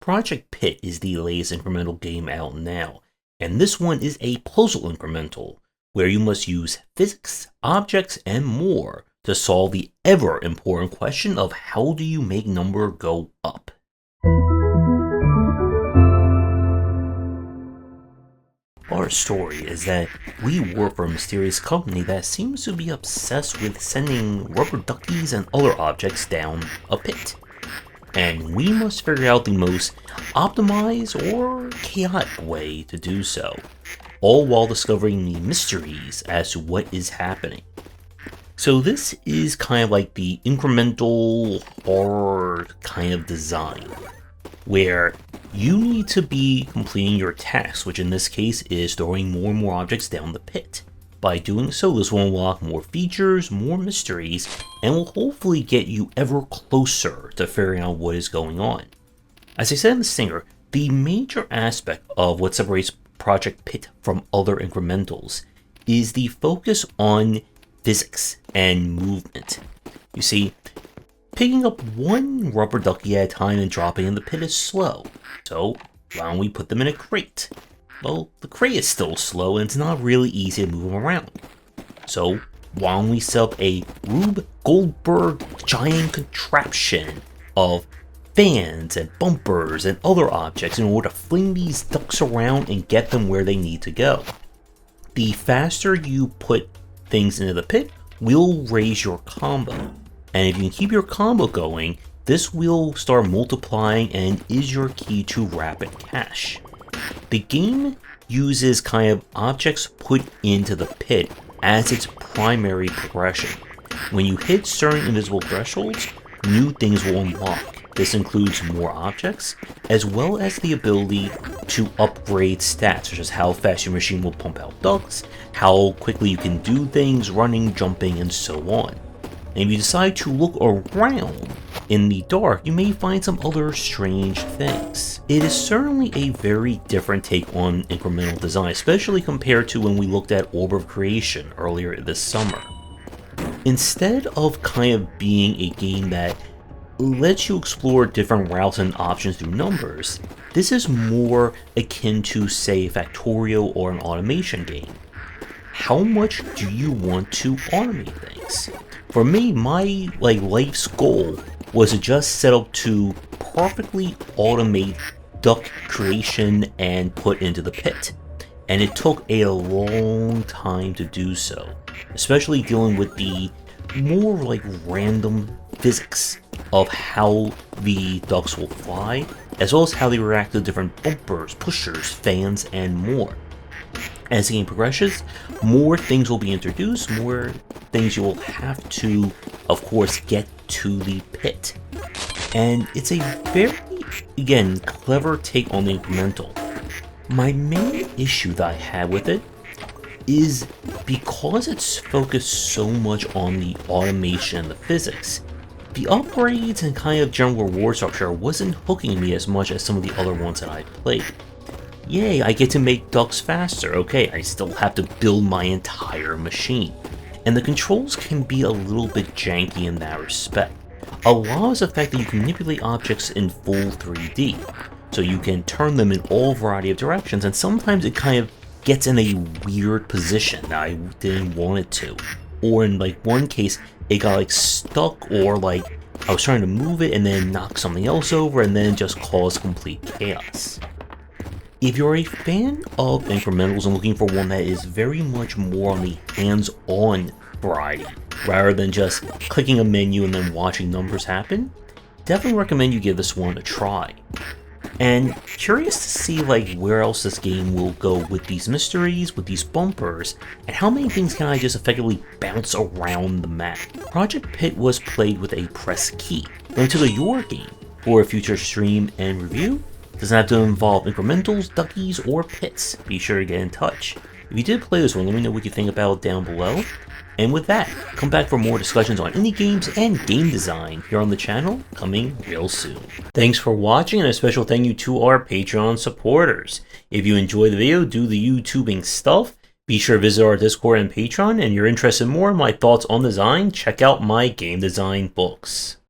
Project P.I.T.T is the latest incremental game out now, and this one is a puzzle incremental, where you must use physics, objects, and more to solve the ever important question of how do you make number go up. Our story is that we work for a mysterious company that seems to be obsessed with sending rubber duckies and other objects down a pit. And we must figure out the most optimized or chaotic way to do so, all while discovering the mysteries as to what is happening. So this is kind of like the incremental horror kind of design, where you need to be completing your task, which in this case is throwing more and more objects down the pit. By doing so, this will unlock more features, more mysteries, and will hopefully get you ever closer to figuring out what is going on. As I said in the stinger, the major aspect of what separates Project P.I.T.T from other incrementals is the focus on physics and movement. You see, picking up one rubber ducky at a time and dropping in the pit is slow, so why don't we put them in a crate? Well, the crate is still slow and it's not really easy to move them around. So why don't we set up a Rube Goldberg giant contraption of fans and bumpers and other objects in order to fling these ducks around and get them where they need to go. The faster you put things into the pit will raise your combo. And if you can keep your combo going, this will start multiplying and is your key to rapid cash. The game uses kind of objects put into the pit as its primary progression. When you hit certain invisible thresholds, new things will unlock. This includes more objects, as well as the ability to upgrade stats, such as how fast your machine will pump out ducks, how quickly you can do things, running, jumping, and so on. And if you decide to look around in the dark, you may find some other strange things. It is certainly a very different take on incremental design, especially compared to when we looked at Orb of Creation earlier this summer. Instead of kind of being a game that lets you explore different routes and options through numbers, this is more akin to, say, Factorio or an automation game. How much do you want to automate things? For me, my life's goal was to just set up to perfectly automate duck creation and put into the pit. And it took a long time to do so, especially dealing with the more random physics of how the ducks will fly, as well as how they react to different bumpers, pushers, fans, and more. As the game progresses, more things will be introduced, more things you will have to, of course, get to the pit. And it's a very, again, clever take on the incremental. My main issue that I have with it is because it's focused so much on the automation and the physics, the upgrades and kind of general reward structure wasn't hooking me as much as some of the other ones that I played. Yay, I get to make ducks faster. Okay, I still have to build my entire machine. And the controls can be a little bit janky in that respect. A lot is the fact that you can manipulate objects in full 3D, so you can turn them in all variety of directions, and sometimes it kind of gets in a weird position that I didn't want it to. Or in one case, it got stuck, or I was trying to move it and then knock something else over and then just cause complete chaos. If you're a fan of incrementals and looking for one that is very much more on the hands-on variety, rather than just clicking a menu and then watching numbers happen, definitely recommend you give this one a try. And curious to see where else this game will go with these mysteries, with these bumpers, and how many things can I just effectively bounce around the map. Project P.I.T.T was played with a press key. Link to the Your Game for a future stream and review. Doesn't have to involve incrementals, duckies, or pits. Be sure to get in touch. If you did play this one, let me know what you think about it down below. And with that, come back for more discussions on indie games and game design here on the channel, coming real soon. Thanks for watching, and a special thank you to our Patreon supporters. If you enjoy the video, do the YouTubing stuff, be sure to visit our Discord and Patreon, and you're interested in more in my thoughts on design, check out my game design books.